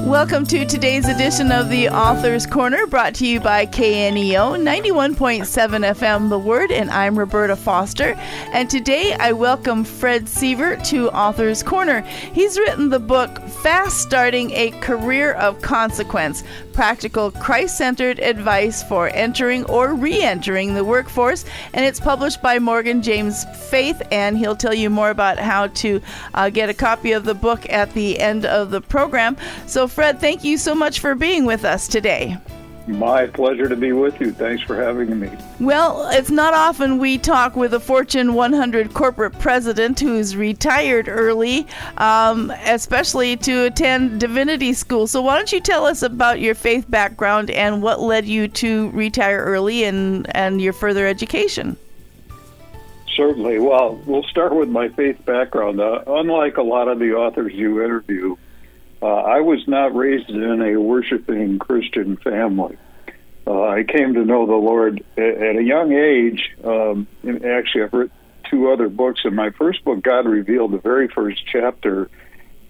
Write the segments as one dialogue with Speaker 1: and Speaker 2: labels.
Speaker 1: Welcome to today's edition of the Author's Corner, brought to you by KNEO 91.7 FM The Word, and I'm Roberta Foster. And today I welcome Fred Sievert to Author's Corner. He's written the book Fast Starting a Career of Consequence, Practical Christ-Centered Advice for Entering or Re-entering the Workforce, and it's published by Morgan James Faith, and he'll tell you more about how to get a copy of the book at the end of the program. So Fred, thank you so much for being with us today.
Speaker 2: My pleasure to be with you. Thanks for having me.
Speaker 1: Well, it's not often we talk with a Fortune 100 corporate president who's retired early, especially to attend divinity school. So why don't you tell us about your faith background and what led you to retire early and your further education?
Speaker 2: Certainly. Well, we'll start with my faith background. Unlike a lot of the authors you interview, I was not raised in a worshiping Christian family. I came to know the Lord at a young age. Actually, I've written 2 other books, and my first book, God Revealed, the very first chapter,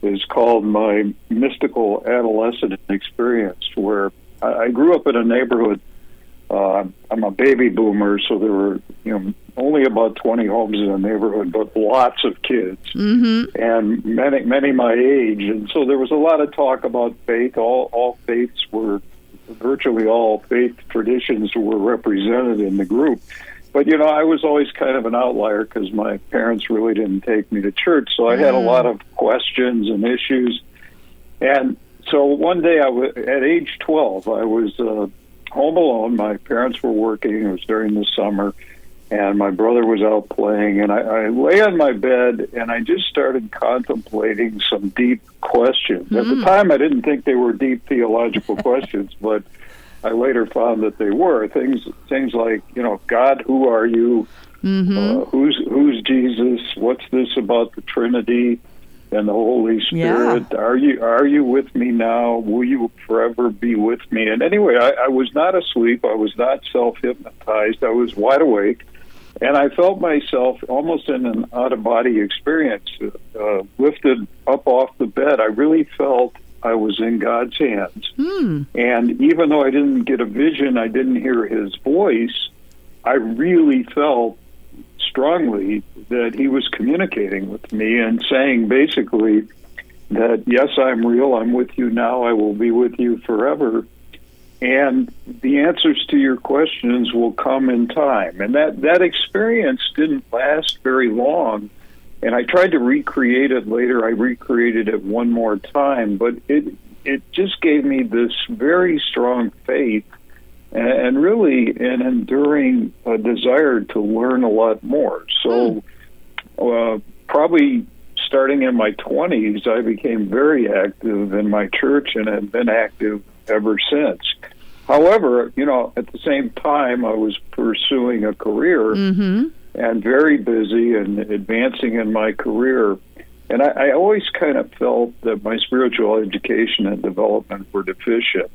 Speaker 2: is called My Mystical Adolescent Experience, where I grew up in a neighborhood. I'm a baby boomer, so there were only about 20 homes in the neighborhood, but lots of kids, and many my age. And so there was a lot of talk about faith. Virtually all faith traditions were represented in the group. But, I was always kind of an outlier because my parents really didn't take me to church, so I had a lot of questions and issues. And so one day, at age 12, I was home alone. My parents were working. It was during the summer, and my brother was out playing. And I lay on my bed, and I just started contemplating some deep questions. At the time, I didn't think they were deep theological questions, but I later found that they were. Things like, God, who are you? Who's Jesus? What's this about the Trinity and the Holy Spirit? Yeah. Are you with me now? Will you forever be with me? And anyway, I was not asleep. I was not self-hypnotized. I was wide awake, and I felt myself almost in an out-of-body experience, lifted up off the bed. I really felt I was in God's hands. And even though I didn't get a vision, I didn't hear his voice, I really felt strongly that he was communicating with me and saying basically that, yes, I'm real, I'm with you now, I will be with you forever, and the answers to your questions will come in time. And that experience didn't last very long, and I tried to recreate it later. I recreated it one more time, but it just gave me this very strong faith and really an enduring desire to learn a lot more. So probably starting in my 20s, I became very active in my church and have been active ever since. However, at the same time, I was pursuing a career and very busy and advancing in my career. And I always kind of felt that my spiritual education and development were deficient.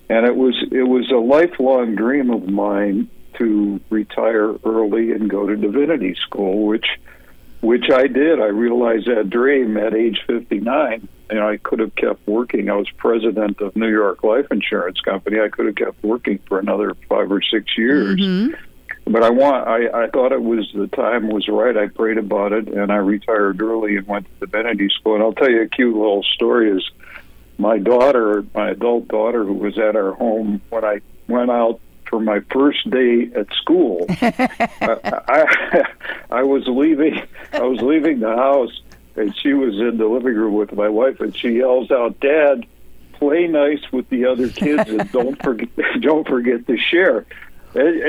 Speaker 2: And it was a lifelong dream of mine to retire early and go to divinity school, which I did. I realized that dream at age 59. I could have kept working. I was president of New York Life Insurance Company. I could have kept working for another 5 or 6 years. But I thought the time was right. I prayed about it, and I retired early and went to divinity school. And I'll tell you a cute little story is my adult daughter, who was at our home when I went out for my first day at school. I was leaving the house, and she was in the living room with my wife, and she yells out, "Dad, play nice with the other kids, and don't forget to share." And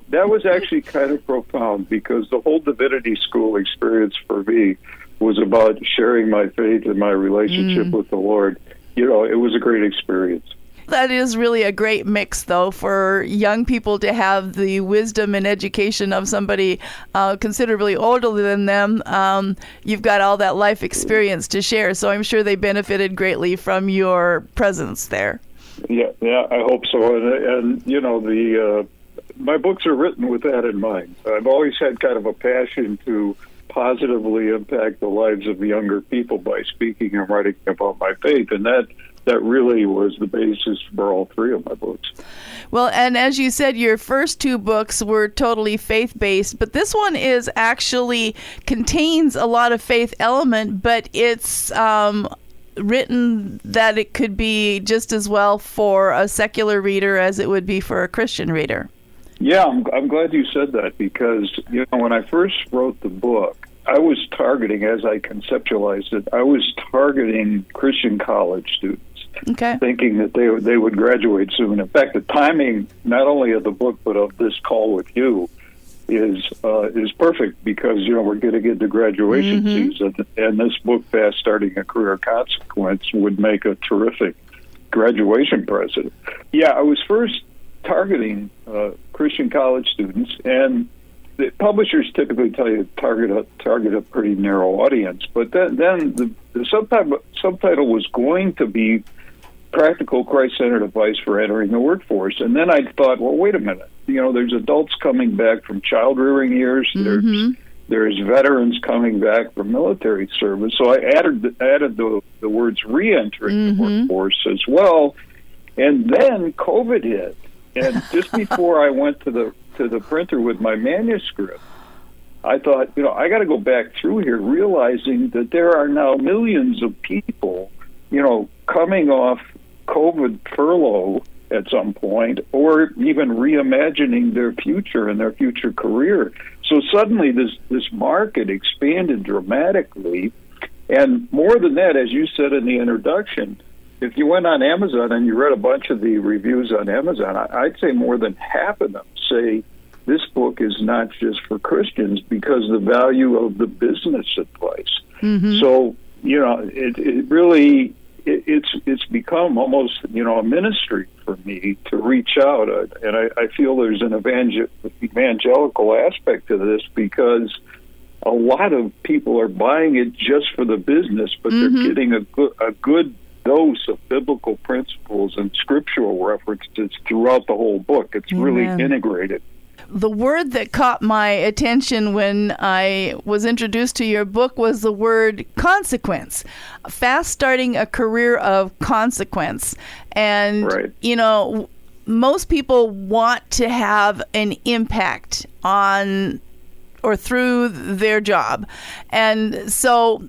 Speaker 2: that was actually kind of profound, because the whole divinity school experience for me was about sharing my faith and my relationship with the Lord. It was a great experience.
Speaker 1: That is really a great mix, though, for young people to have the wisdom and education of somebody considerably older than them. You've got all that life experience to share, so I'm sure they benefited greatly from your presence there.
Speaker 2: Yeah, I hope so. And my books are written with that in mind. I've always had kind of a passion to positively impact the lives of younger people by speaking and writing about my faith. And that really was the basis for all three of my books.
Speaker 1: Well, and as you said, your first two books were totally faith-based, but this one is actually contains a lot of faith element, but it's written that it could be just as well for a secular reader as it would be for a Christian reader.
Speaker 2: Yeah, I'm glad you said that, because when I first wrote the book, I was targeting, as I conceptualized it, I was targeting Christian college students.
Speaker 1: Okay.
Speaker 2: Thinking that they would graduate soon. In fact, the timing not only of the book but of this call with you is perfect, because we're going to get to graduation season, and this book, Fast Starting a Career of Consequence, would make a terrific graduation present. Yeah, I was first targeting Christian college students, and the publishers typically tell you to target a pretty narrow audience. But then the subtitle was going to be Practical Christ-Centered Advice for Entering the Workforce. And then I thought, well, wait a minute. There's adults coming back from child-rearing years. There's veterans coming back from military service. So I added the words re-entering the workforce as well. And then COVID hit. And just before I went to the printer with my manuscript, I thought, I got to go back through here, realizing that there are now millions of people, coming off COVID furlough at some point, or even reimagining their future and their future career. So suddenly this market expanded dramatically. And more than that, as you said in the introduction, if you went on Amazon and you read a bunch of the reviews on Amazon, I'd say more than half of them say this book is not just for Christians, because the value of the business advice. So, it really... It's become almost a ministry for me to reach out, and I feel there's an evangelical aspect to this, because a lot of people are buying it just for the business, but they're getting a good dose of biblical principles and scriptural references throughout the whole book. It's really integrated.
Speaker 1: The word that caught my attention when I was introduced to your book was the word consequence. Fast Starting a Career of Consequence. And, most people want to have an impact on or through their job. And so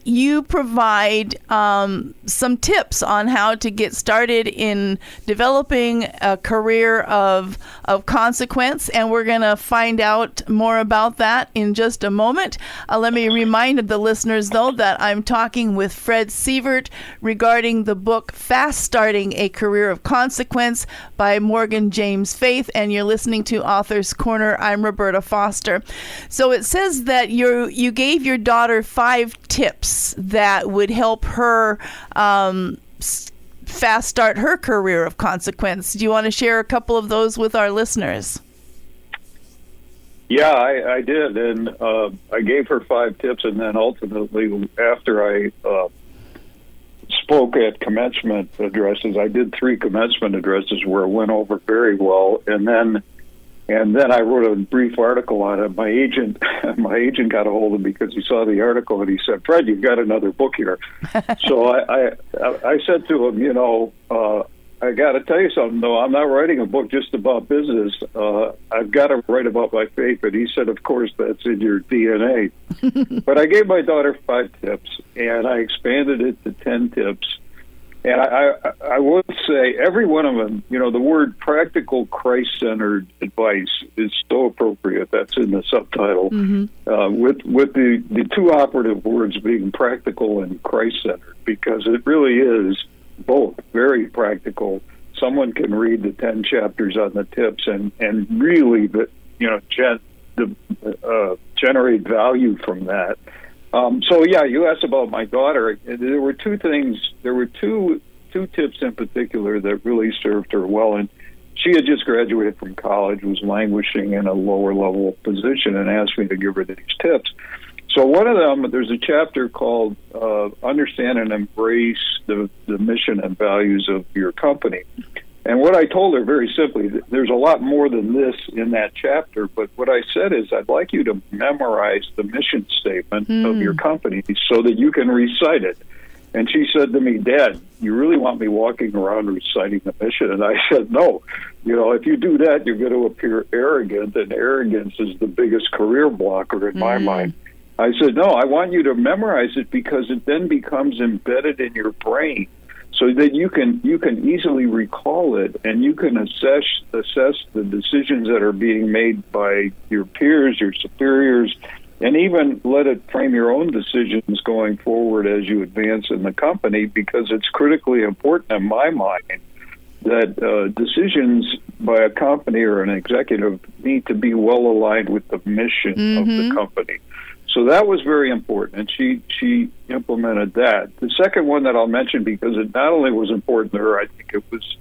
Speaker 1: you provide some tips on how to get started in developing a career of consequence, and we're going to find out more about that in just a moment. Let me remind the listeners, though, that I'm talking with Fred Sievert regarding the book Fast Starting a Career of Consequence by Morgan James Faith, and you're listening to Author's Corner. I'm Roberta Foster. So it says that you gave your daughter 5 tips that would help her fast start her career of consequence. Do you want to share a couple of those with our listeners?
Speaker 2: Yeah, I did, and I gave her 5 tips, and then ultimately, after I spoke at commencement addresses, I did 3 commencement addresses where it went over very well, and then I wrote a brief article on it. My agent got a hold of me because he saw the article, and he said, "Fred, you've got another book here." So I said to him, I got to tell you something, though. I'm not writing a book just about business. I've got to write about my faith. And he said, "Of course, that's in your DNA." But I gave my daughter 5 tips, and I expanded it to 10 tips. And I would say every one of them, the word practical Christ-centered advice is so appropriate. That's in the subtitle, with the 2 operative words being practical and Christ-centered, because it really is both very practical. Someone can read the 10 chapters on the tips and really, generate value from that. So yeah, you asked about my daughter. There were 2 things. There were two tips in particular that really served her well. And she had just graduated from college, was languishing in a lower level position, and asked me to give her these tips. So one of them, there's a chapter called "Understand and Embrace the Mission and Values of Your Company." And what I told her very simply, there's a lot more than this in that chapter, but what I said is I'd like you to memorize the mission statement of your company so that you can recite it. And she said to me, Dad, you really want me walking around reciting the mission? And I said, no. If you do that, you're going to appear arrogant, and arrogance is the biggest career blocker in my mind. I said, no, I want you to memorize it because it then becomes embedded in your brain so that you can easily recall it, and you can assess the decisions that are being made by your peers, your superiors, and even let it frame your own decisions going forward as you advance in the company, because it's critically important in my mind that decisions by a company or an executive need to be well aligned with the mission of the company. So that was very important, and she implemented that. The second one that I'll mention, because it not only was important to her, I think it was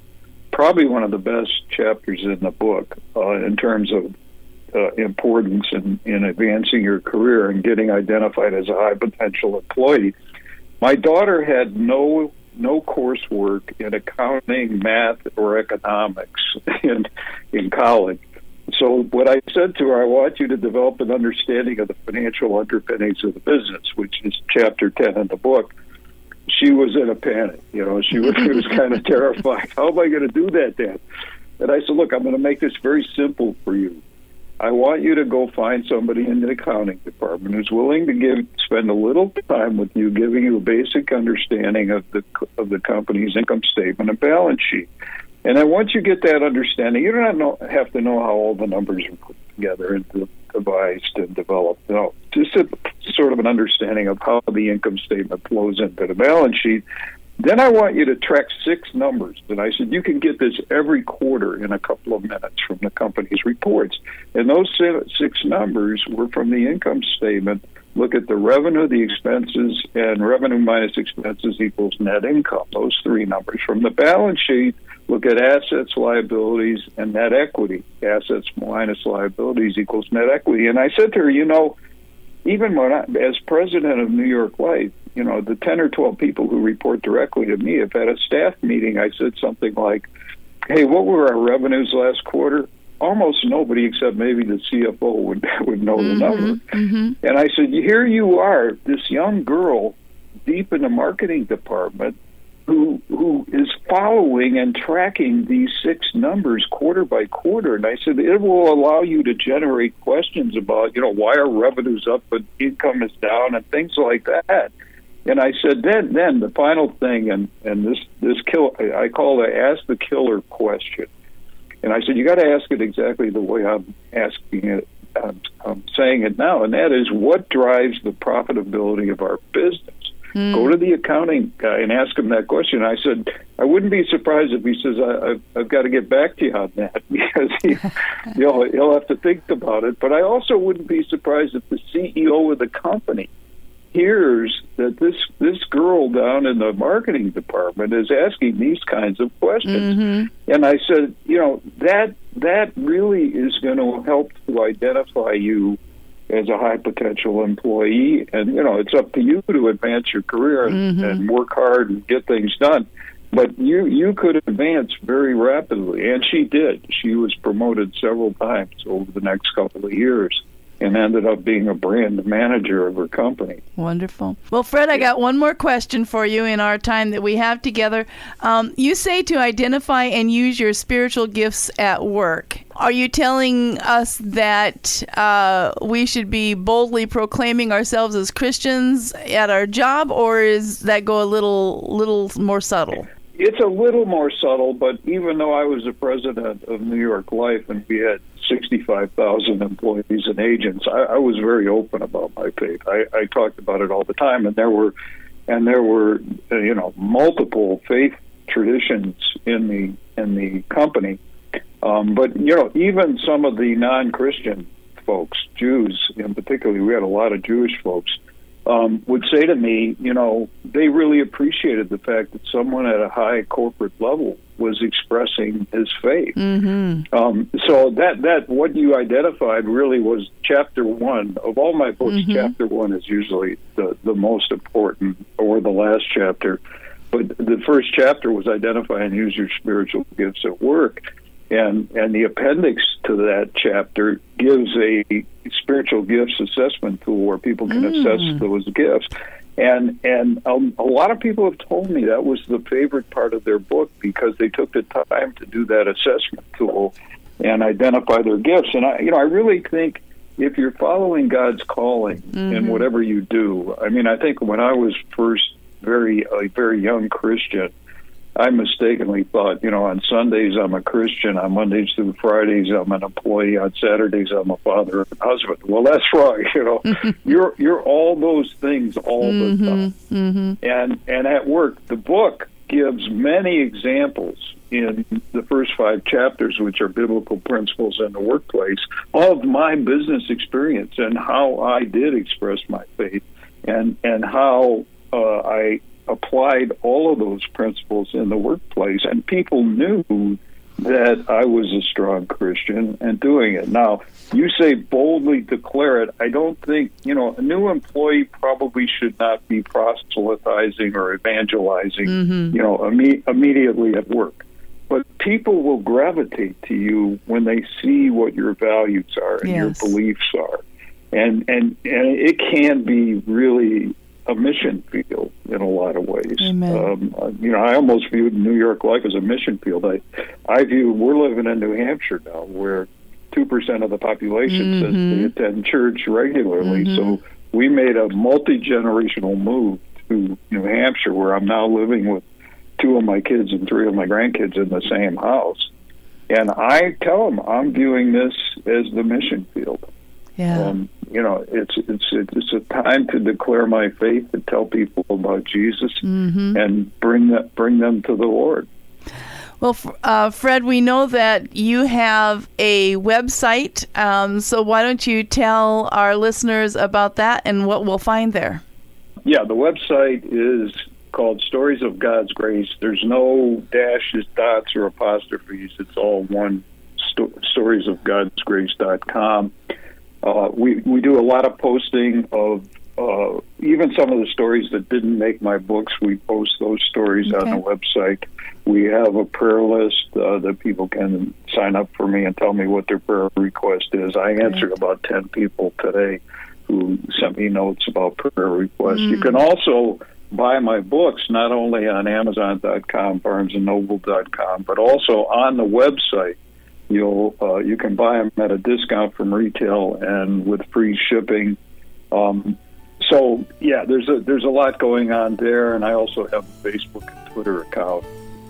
Speaker 2: probably one of the best chapters in the book in terms of importance in advancing your career and getting identified as a high potential employee. My daughter had no coursework in accounting, math, or economics in college. So what I said to her, I want you to develop an understanding of the financial underpinnings of the business, which is chapter 10 in the book. She was in a panic. She was kind of terrified. How am I going to do that, Dad? And I said, look, I'm going to make this very simple for you. I want you to go find somebody in the accounting department who's willing to spend a little time with you, giving you a basic understanding of the company's income statement and balance sheet. And then once you get that understanding, you don't have to know how all the numbers are put together and devised and developed. No, just sort of an understanding of how the income statement flows into the balance sheet. Then I want you to track 6 numbers. And I said, you can get this every quarter in a couple of minutes from the company's reports. And those 6 numbers were from the income statement. Look at the revenue, the expenses, and revenue minus expenses equals net income. Those 3 numbers. From the balance sheet, look at assets, liabilities, and net equity. Assets minus liabilities equals net equity. And I said to her, even when as president of New York Life, the 10 or 12 people who report directly to me, if at a staff meeting I said something like, hey, what were our revenues last quarter? Almost nobody except maybe the CFO would know the number. And I said, here you are, this young girl deep in the marketing department who is following and tracking these 6 numbers quarter by quarter. And I said, it will allow you to generate questions about, why are revenues up but income is down and things like that. And I said, then the final thing, and this I call it ask the killer question. And I said, you got to ask it exactly the way I'm asking it. I'm saying it now, and that is, what drives the profitability of our business? Go to the accounting guy and ask him that question. I said, I wouldn't be surprised if he says, I've got to get back to you on that, because he'll have to think about it. But I also wouldn't be surprised if the CEO of the company hears that this girl down in the marketing department is asking these kinds of questions. And I said, that really is going to help to identify you as a high potential employee. And, it's up to you to advance your career and work hard and get things done. But you could advance very rapidly. And she did. She was promoted several times over the next couple of years and ended up being a brand manager of her company.
Speaker 1: Wonderful. Well, Fred, I got one more question for you in our time that we have together. You say to identify and use your spiritual gifts at work. Are you telling us that we should be boldly proclaiming ourselves as Christians at our job, or is that go a little more subtle?
Speaker 2: It's a little more subtle, but even though I was the president of New York Life and we had 65,000 employees and agents, I was very open about my faith. I talked about it all the time, and there were multiple faith traditions in the company. But even some of the non-Christian folks, Jews in particular, we had a lot of Jewish folks, would say to me, they really appreciated the fact that someone at a high corporate level was expressing his faith. So that what you identified really was chapter 1 of all my books. Chapter 1 is usually the most important, or the last chapter. But the first chapter was identify and use your spiritual gifts at work. And the appendix to that chapter gives a spiritual gifts assessment tool where people can assess those gifts. And a lot of people have told me that was the favorite part of their book because they took the time to do that assessment tool and identify their gifts. And I really think if you're following God's calling in whatever you do, I mean, I think when I was first a very young Christian, I mistakenly thought, on Sundays I'm a Christian, on Mondays through Fridays I'm an employee, on Saturdays I'm a father and husband. Well, that's wrong. You're all those things all the time. And at work, the book gives many examples in the first 5 chapters, which are biblical principles in the workplace, of my business experience and how I did express my faith and how I applied all of those principles in the workplace, and people knew that I was a strong Christian and doing it. Now, you say boldly declare it. I don't think, a new employee probably should not be proselytizing or evangelizing, immediately at work. But people will gravitate to you when they see what your values are and your beliefs are. And it can be really a mission field in a lot of ways. I almost viewed New York life as a mission field. I view we're living in New Hampshire now, where 2% of the population says they attend church regularly. So we made a multi-generational move to New Hampshire, where I'm now living with 2 of my kids and 3 of my grandkids in the same house. And I tell them I'm viewing this as the mission field.
Speaker 1: Yeah.
Speaker 2: It's a time to declare my faith, to tell people about Jesus, and bring them to the Lord.
Speaker 1: Well, Fred, we know that you have a website, so why don't you tell our listeners about that and what we'll find there? Yeah, the website is called Stories of God's Grace. There's no dashes, dots, or apostrophes. It's all one, storiesofgodsgrace.com. We do a lot of posting of even some of the stories that didn't make my books. We post those stories on the website. We have a prayer list that people can sign up for me and tell me what their prayer request is. I answered about 10 people today who sent me notes about prayer requests. You can also buy my books not only on Amazon.com, BarnesandNoble.com, but also on the website. You can buy them at a discount from retail and with free shipping. So there's a lot going on there, and I also have a Facebook and Twitter account.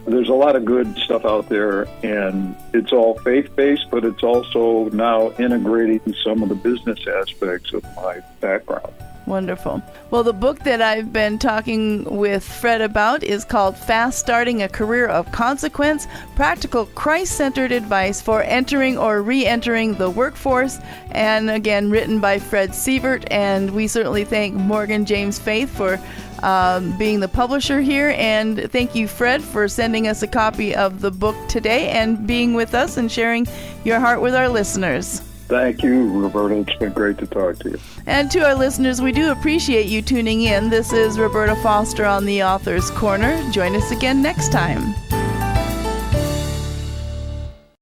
Speaker 1: There's a lot of good stuff out there, and it's all faith-based, but it's also now integrating some of the business aspects of my background. Wonderful. Well, the book that I've been talking with Fred about is called Fast Starting a Career of Consequence, Practical Christ-Centered Advice for Entering or Re-entering the Workforce, and again, written by Fred Sievert. And we certainly thank Morgan James Faith for being the publisher here. And thank you, Fred, for sending us a copy of the book today and being with us and sharing your heart with our listeners. Thank you, Roberta. It's been great to talk to you. And to our listeners, we do appreciate you tuning in. This is Roberta Foster on the Author's Corner. Join us again next time.